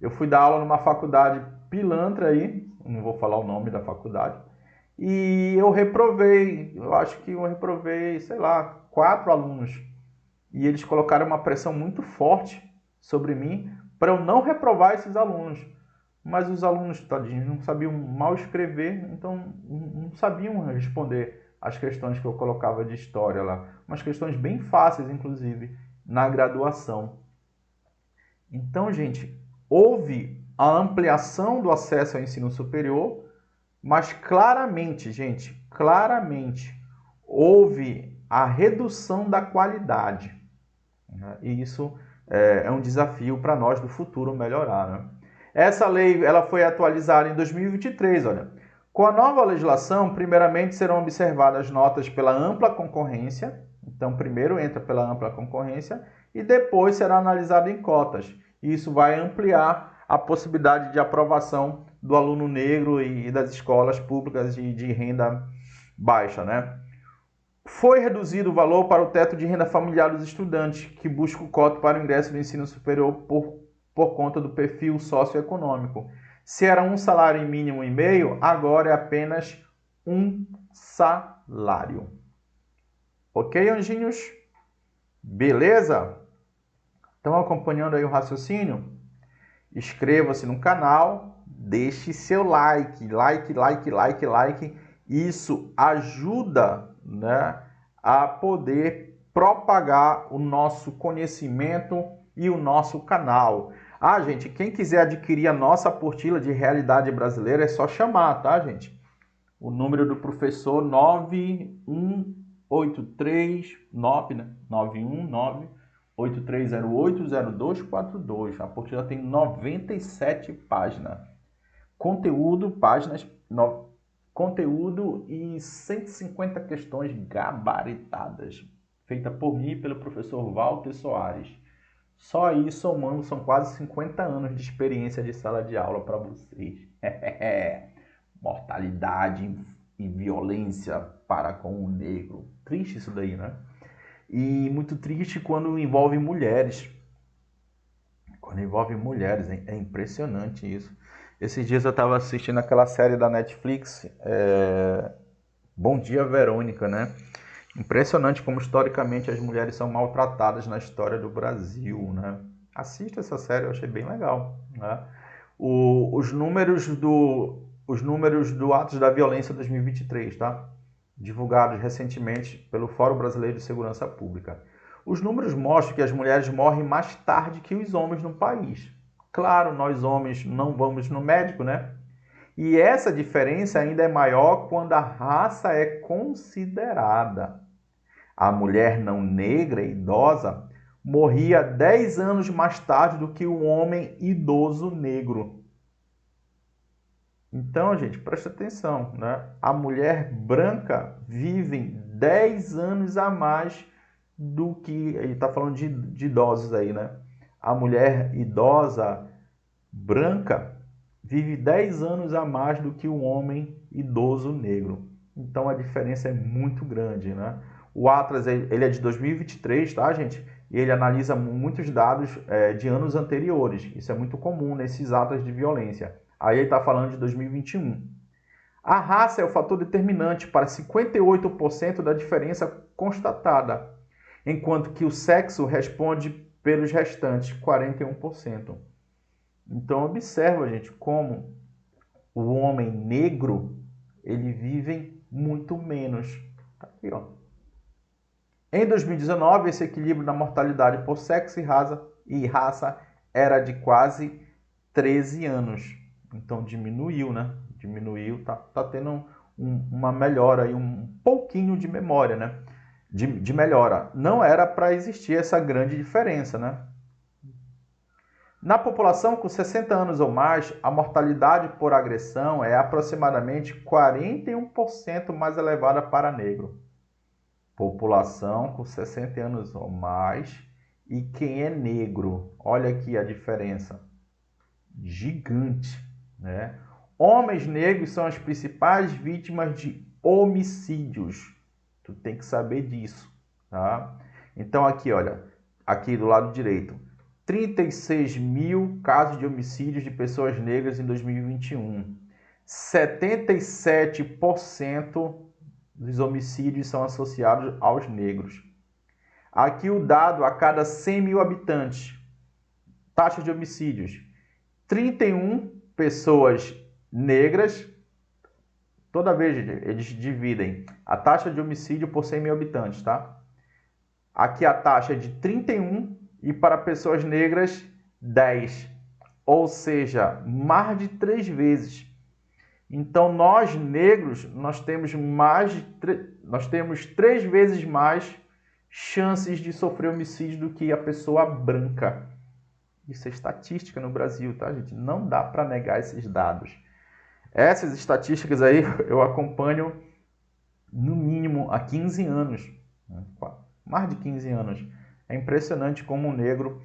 A: Eu fui dar aula numa faculdade pilantra aí, não vou falar o nome da faculdade, e eu reprovei, sei lá, 4 alunos. E eles colocaram uma pressão muito forte sobre mim para eu não reprovar esses alunos. Mas os alunos, tadinhos, não sabiam mal escrever, então não sabiam responder as questões que eu colocava de história lá. Umas questões bem fáceis, inclusive, na graduação. Então, gente, houve a ampliação do acesso ao ensino superior, mas claramente, gente, houve a redução da qualidade. E isso é um desafio para nós do futuro melhorar, né? Essa lei ela foi atualizada em 2023, olha. Com a nova legislação, primeiramente serão observadas notas pela ampla concorrência. Então, primeiro entra pela ampla concorrência e depois será analisado em cotas. Isso vai ampliar a possibilidade de aprovação do aluno negro e das escolas públicas de renda baixa, né? Foi reduzido o valor para o teto de renda familiar dos estudantes que buscam cota para o ingresso no ensino superior por conta do perfil socioeconômico. Se era 1,5 salário mínimo, agora é apenas 1 salário. Ok, anjinhos? Beleza? Estão acompanhando aí o raciocínio? Inscreva-se no canal, deixe seu like. Isso ajuda, né, a poder propagar o nosso conhecimento e o nosso canal. Ah, gente, quem quiser adquirir a nossa apostila de realidade brasileira é só chamar, tá, gente? O número do professor 91839, né? 919-8308-0242. A apostila tem 97 páginas. Conteúdo e 150 questões gabaritadas. Feita por mim e pelo professor Walter Soares. Só aí, somando, são quase 50 anos de experiência de sala de aula para vocês. Mortalidade e violência para com o negro. Triste isso daí, né? E muito triste quando envolve mulheres. Quando envolve mulheres, é impressionante isso. Esses dias eu estava assistindo aquela série da Netflix, Bom Dia Verônica, né? Impressionante como historicamente as mulheres são maltratadas na história do Brasil, né? Assista essa série, eu achei bem legal, né? Os números do Atos da Violência 2023, tá? Divulgados recentemente pelo Fórum Brasileiro de Segurança Pública. Os números mostram que as mulheres morrem mais tarde que os homens no país. Claro, nós homens não vamos no médico, né? E essa diferença ainda é maior quando a raça é considerada. A mulher não negra e idosa morria 10 anos mais tarde do que o homem idoso negro. Então, gente, presta atenção, né? A mulher branca vive 10 anos a mais do que... Ele está falando de idosos aí, né? A mulher idosa branca vive 10 anos a mais do que o homem idoso negro. Então, a diferença é muito grande, né? O Atlas, ele é de 2023, tá, gente? E ele analisa muitos dados de anos anteriores. Isso é muito comum nesses atos de violência. Aí ele está falando de 2021. A raça é o fator determinante para 58% da diferença constatada, enquanto que o sexo responde pelos restantes 41%. Então observa, gente, como o homem negro, ele vive muito menos. Tá aqui, ó. Em 2019, esse equilíbrio na mortalidade por sexo e raça era de quase 13 anos. Então diminuiu, né? Diminuiu, tá tendo uma melhora aí, um pouquinho de memória, né? De melhora. Não era para existir essa grande diferença, né? Na população com 60 anos ou mais, a mortalidade por agressão é aproximadamente 41% mais elevada para negro. População com 60 anos ou mais e quem é negro. Olha aqui a diferença. Gigante, né? Homens negros são as principais vítimas de homicídios. Tu tem que saber disso, tá? Então aqui, olha, aqui do lado direito, 36 mil casos de homicídios de pessoas negras em 2021. 77% dos homicídios são associados aos negros. Aqui o dado a cada 100 mil habitantes. Taxa de homicídios. 31 pessoas negras. Toda vez eles dividem a taxa de homicídio por 100 mil habitantes, tá? Aqui a taxa é de 31 e para pessoas negras 10. Ou seja, mais de 3 vezes. Então, nós negros, nós temos 3 vezes mais chances de sofrer homicídio do que a pessoa branca. Isso é estatística no Brasil, tá, gente? Não dá para negar esses dados. Essas estatísticas aí eu acompanho no mínimo há 15 anos. Mais de 15 anos. É impressionante como o negro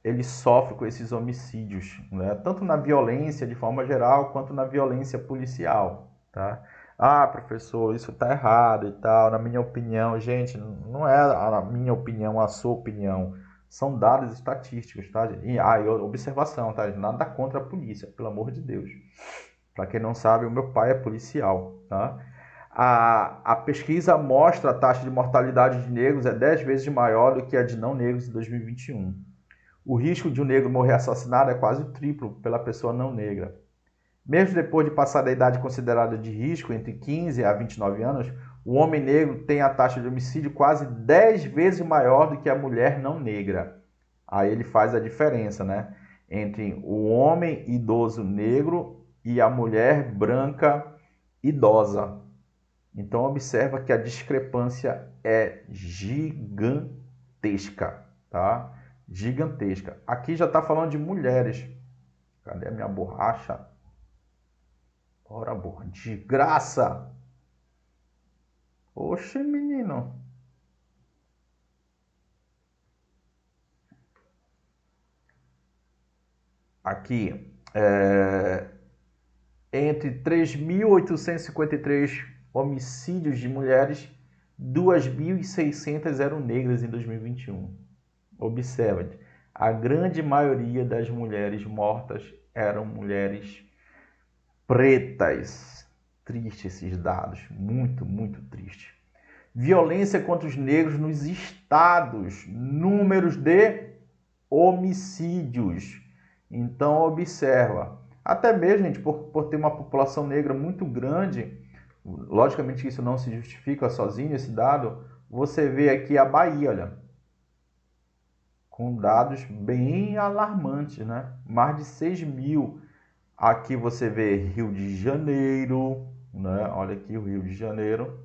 A: ele sofre com esses homicídios, né? Tanto na violência de forma geral, quanto na violência policial, tá? Ah, professor, isso tá errado e tal, na minha opinião. Gente, não é a minha opinião, a sua opinião. São dados estatísticos, tá? E observação, tá? Nada contra a polícia, pelo amor de Deus. Para quem não sabe, o meu pai é policial, tá? A pesquisa mostra a taxa de mortalidade de negros é 10 vezes maior do que a de não negros em 2021. O risco de um negro morrer assassinado é quase o triplo pela pessoa não negra. Mesmo depois de passar da idade considerada de risco, entre 15 a 29 anos, o homem negro tem a taxa de homicídio quase 10 vezes maior do que a mulher não negra. Aí ele faz a diferença, né, entre o homem idoso negro e a mulher branca idosa. Então observa que a discrepância é gigantesca, tá? Gigantesca. Aqui já está falando de mulheres. Cadê a minha borracha? Ora, borra, de graça! Oxe, menino. Aqui, entre 3.853 homicídios de mulheres, 2.600 eram negras em 2021. Observe, a grande maioria das mulheres mortas eram mulheres pretas. Triste esses dados, muito, muito triste. Violência contra os negros nos estados, números de homicídios. Então observa, até mesmo, gente, por ter uma população negra muito grande, logicamente isso não se justifica sozinho esse dado, você vê aqui a Bahia, olha, com dados bem alarmantes, né? Mais de 6 mil. Aqui você vê Rio de Janeiro, né? Olha aqui o Rio de Janeiro.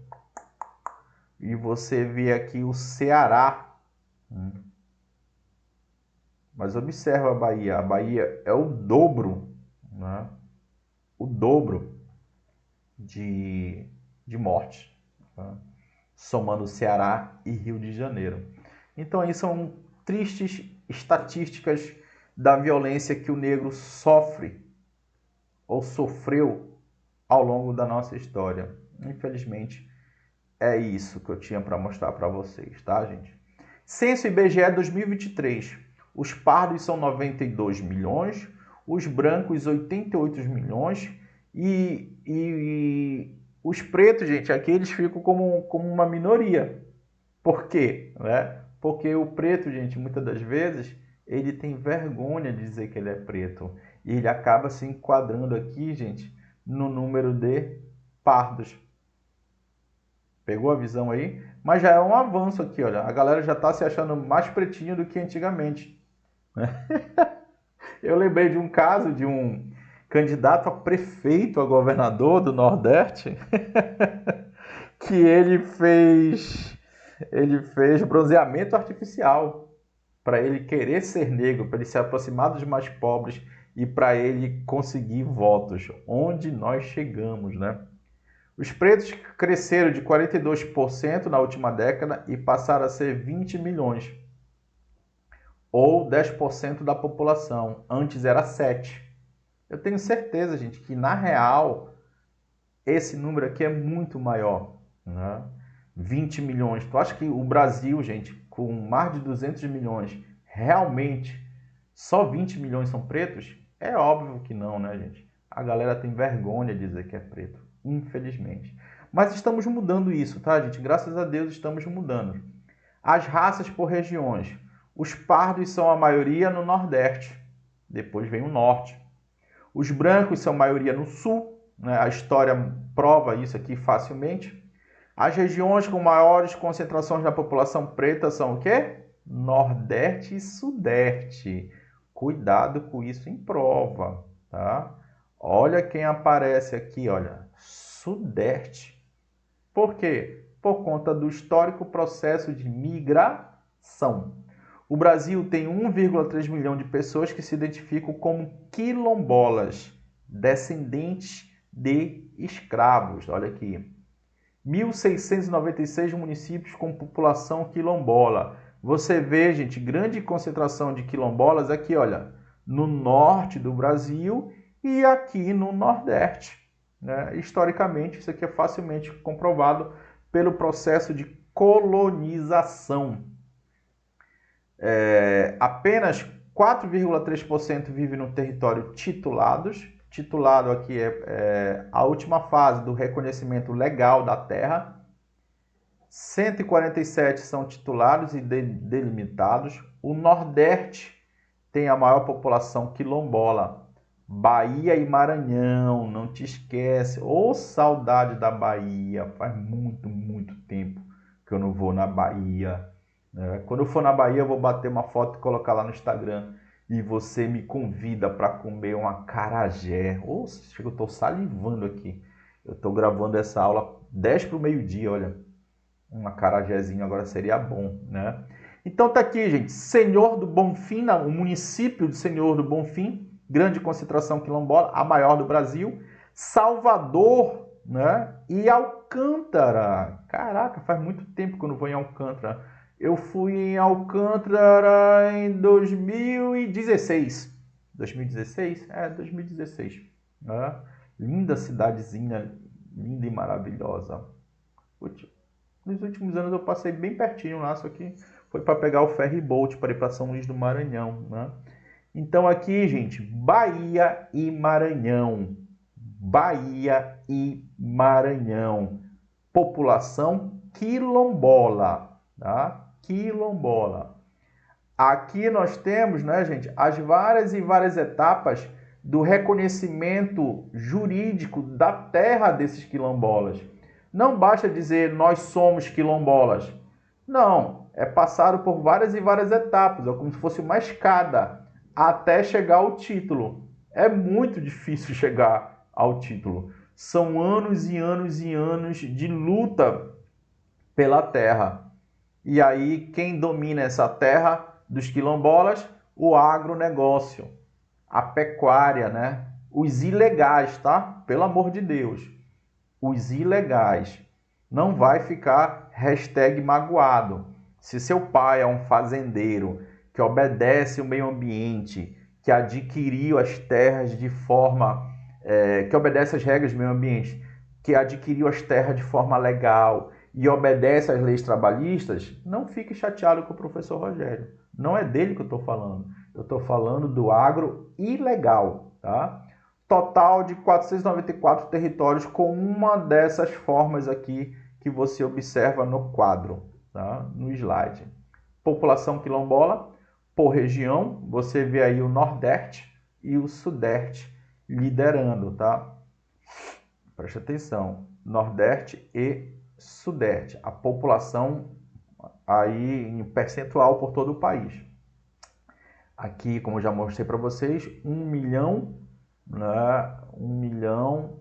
A: E você vê aqui o Ceará. Mas observa a Bahia. A Bahia é o dobro, né? O dobro de mortes, né? Somando Ceará e Rio de Janeiro. Então aí são tristes estatísticas da violência que o negro sofre ou sofreu ao longo da nossa história. Infelizmente, é isso que eu tinha para mostrar para vocês, tá, gente? Censo IBGE 2023. Os pardos são 92 milhões, os brancos 88 milhões e os pretos, gente, aqui eles ficam como uma minoria. Por quê? Né? Porque o preto, gente, muitas das vezes, ele tem vergonha de dizer que ele é preto. E ele acaba se enquadrando aqui, gente, no número de pardos. Pegou a visão aí? Mas já é um avanço aqui, olha. A galera já está se achando mais pretinho do que antigamente. Eu lembrei de um caso de um candidato a prefeito, a governador do Nordeste, que ele fez bronzeamento artificial para ele querer ser negro, para ele se aproximar dos mais pobres e para ele conseguir votos. Onde nós chegamos, né? Os pretos cresceram de 42% na última década e passaram a ser 20 milhões, ou 10% da população. Antes era 7%. Eu tenho certeza, gente, que na real esse número aqui é muito maior, né? 20 milhões. Tu acha que o Brasil, gente, com mais de 200 milhões, realmente só 20 milhões são pretos? É óbvio que não, né, gente? A galera tem vergonha de dizer que é preto, infelizmente. Mas estamos mudando isso, tá, gente? Graças a Deus estamos mudando. As raças por regiões. Os pardos são a maioria no Nordeste, depois vem o Norte. Os brancos são a maioria no Sul, né? A história prova isso aqui facilmente. As regiões com maiores concentrações da população preta são o quê? Nordeste e Sudeste. Cuidado com isso em prova, tá? Olha quem aparece aqui, olha, Sudeste. Por quê? Por conta do histórico processo de migração. O Brasil tem 1,3 milhão de pessoas que se identificam como quilombolas, descendentes de escravos. Olha aqui. 1.696 municípios com população quilombola. Você vê, gente, grande concentração de quilombolas aqui, olha, no norte do Brasil e aqui no Nordeste, né? Historicamente, isso aqui é facilmente comprovado pelo processo de colonização. Apenas 4,3% vive no território titulados. Titulado aqui é a última fase do reconhecimento legal da terra. 147 são titulados e delimitados. O Nordeste tem a maior população quilombola. Bahia e Maranhão, não te esquece. Ô, saudade da Bahia, faz muito, muito tempo que eu não vou na Bahia, né? Quando eu for na Bahia, eu vou bater uma foto e colocar lá no Instagram. E você me convida para comer um acarajé. Ô, chega, eu estou salivando aqui. Eu estou gravando essa aula 10 para o meio-dia, olha. Um acarajézinho agora seria bom, né? Então tá aqui, gente. Senhor do Bonfim, o município de Senhor do Bonfim, grande concentração quilombola, a maior do Brasil. Salvador, né? E Alcântara. Caraca, faz muito tempo que eu não vou em Alcântara. Eu fui em Alcântara em 2016. 2016? É, 2016. Né? Linda cidadezinha, linda e maravilhosa. Nos últimos anos eu passei bem pertinho lá, só que foi para pegar o ferry boat para ir para São Luís do Maranhão, né? Então aqui, gente, Bahia e Maranhão. Bahia e Maranhão. População quilombola, tá? Quilombola. Aqui nós temos, né, gente, as várias e várias etapas do reconhecimento jurídico da terra desses quilombolas. Não basta dizer nós somos quilombolas. Não, é passado por várias e várias etapas, é como se fosse uma escada até chegar ao título. É muito difícil chegar ao título. São anos e anos e anos de luta pela terra. E aí, quem domina essa terra dos quilombolas? O agronegócio, a pecuária, né? Os ilegais, tá? Pelo amor de Deus. Os ilegais. Não vai ficar hashtag magoado. Se seu pai é um fazendeiro que obedece o meio ambiente, que adquiriu as terras de forma... que obedece às regras do meio ambiente, que adquiriu as terras de forma legal e obedece às leis trabalhistas, não fique chateado com o professor Rogério. Não é dele que eu estou falando. Eu estou falando do agro ilegal, tá? Total de 494 territórios com uma dessas formas aqui que você observa no quadro, tá? No slide. População quilombola, por região, você vê aí o Nordeste e o Sudeste liderando, tá? Preste atenção, Nordeste e Sudeste, a população aí em percentual por todo o país. Aqui, como eu já mostrei para vocês, 1 milhão, né? 1 milhão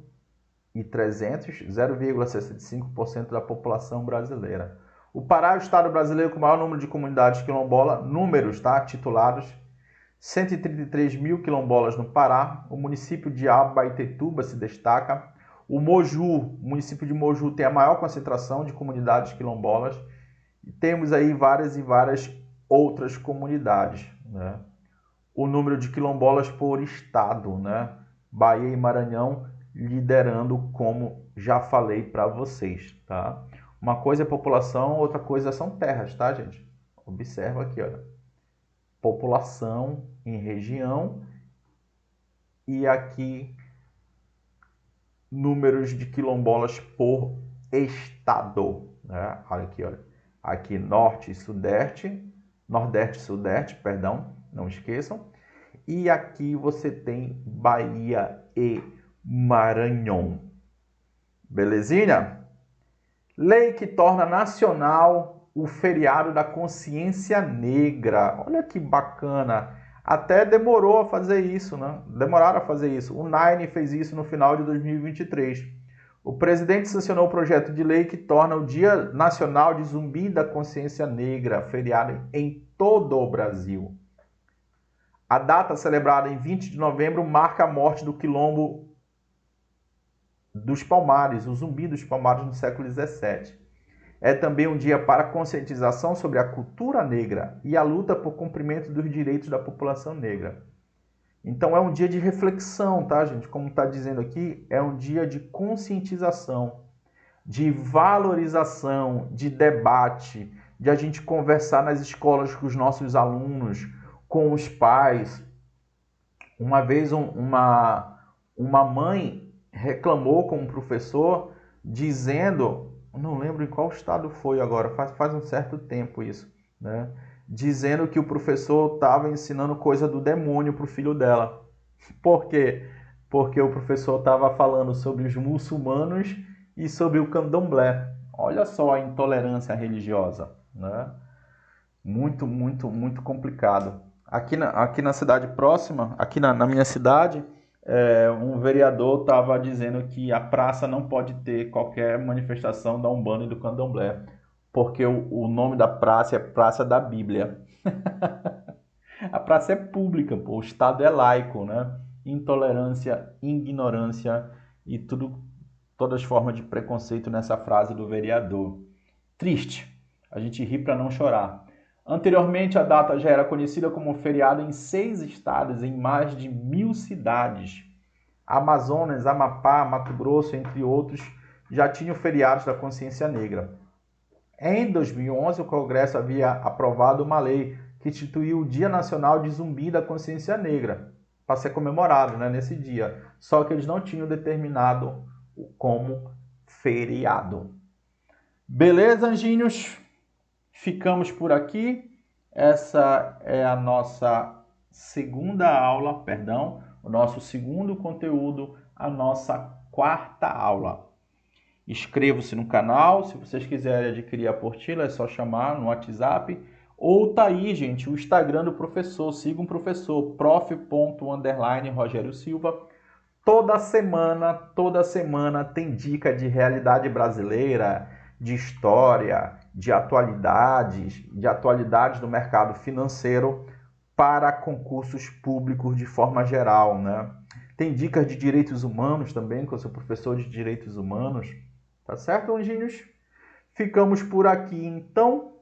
A: e 300, 0,65% da população brasileira. O Pará é o estado brasileiro com o maior número de comunidades quilombolas, números, tá? Titulados, 133 mil quilombolas no Pará. O município de Abaetetuba se destaca. O município de Moju tem a maior concentração de comunidades quilombolas. E temos aí várias e várias outras comunidades, né? O número de quilombolas por estado, né? Bahia e Maranhão liderando, como já falei para vocês, tá? Uma coisa é população, outra coisa são terras, tá, gente? Observa aqui, olha. População em região e aqui números de quilombolas por estado, né? Olha aqui, olha. Aqui norte e sudeste, nordeste e sudeste, perdão, não esqueçam. E aqui você tem Bahia e Maranhão. Belezinha? Lei que torna nacional o feriado da consciência negra. Olha que bacana. Até demorou a fazer isso, né? Demoraram a fazer isso. O Nine fez isso no final de 2023. O presidente sancionou o projeto de lei que torna o Dia Nacional de Zumbi da Consciência Negra feriado em todo o Brasil. A data celebrada em 20 de novembro marca a morte do quilombo dos Palmares, o Zumbi dos Palmares no século XVII. É também um dia para conscientização sobre a cultura negra e a luta por cumprimento dos direitos da população negra. Então é um dia de reflexão, tá, gente? Como está dizendo aqui, é um dia de conscientização, de valorização, de debate, de a gente conversar nas escolas com os nossos alunos, com os pais. Uma vez uma mãe reclamou com um professor dizendo, não lembro em qual estado foi agora, faz um certo tempo isso, né? Dizendo que o professor estava ensinando coisa do demônio para o filho dela. Por quê? Porque o professor estava falando sobre os muçulmanos e sobre o candomblé. Olha só a intolerância religiosa, né? Muito, muito, muito complicado. Aqui na cidade próxima, aqui na minha cidade, um vereador estava dizendo que a praça não pode ter qualquer manifestação da Umbanda e do Candomblé, porque o nome da praça é Praça da Bíblia. A praça é pública, pô, o Estado é laico, né? Intolerância, ignorância e todas as formas de preconceito nessa frase do vereador. Triste. A gente ri para não chorar. Anteriormente, a data já era conhecida como feriado em 6 estados, em mais de 1.000 cidades. Amazonas, Amapá, Mato Grosso, entre outros, já tinham feriados da consciência negra. Em 2011, o Congresso havia aprovado uma lei que instituiu o Dia Nacional de Zumbi da Consciência Negra, para ser comemorado, né, nesse dia. Só que eles não tinham determinado como feriado. Beleza, anjinhos? Ficamos por aqui. Essa é a nossa segunda aula, perdão, o nosso segundo conteúdo, a nossa quarta aula. Inscrevam-se no canal, se vocês quiserem adquirir a apostila é só chamar no WhatsApp. Ou tá aí, gente, o Instagram do professor, siga o professor, prof._Rogério Silva. Toda semana tem dica de realidade brasileira, de história, de atualidades do mercado financeiro para concursos públicos de forma geral, né? Tem dicas de direitos humanos também, que eu sou professor de direitos humanos. Tá certo, anjinhos? Ficamos por aqui, então.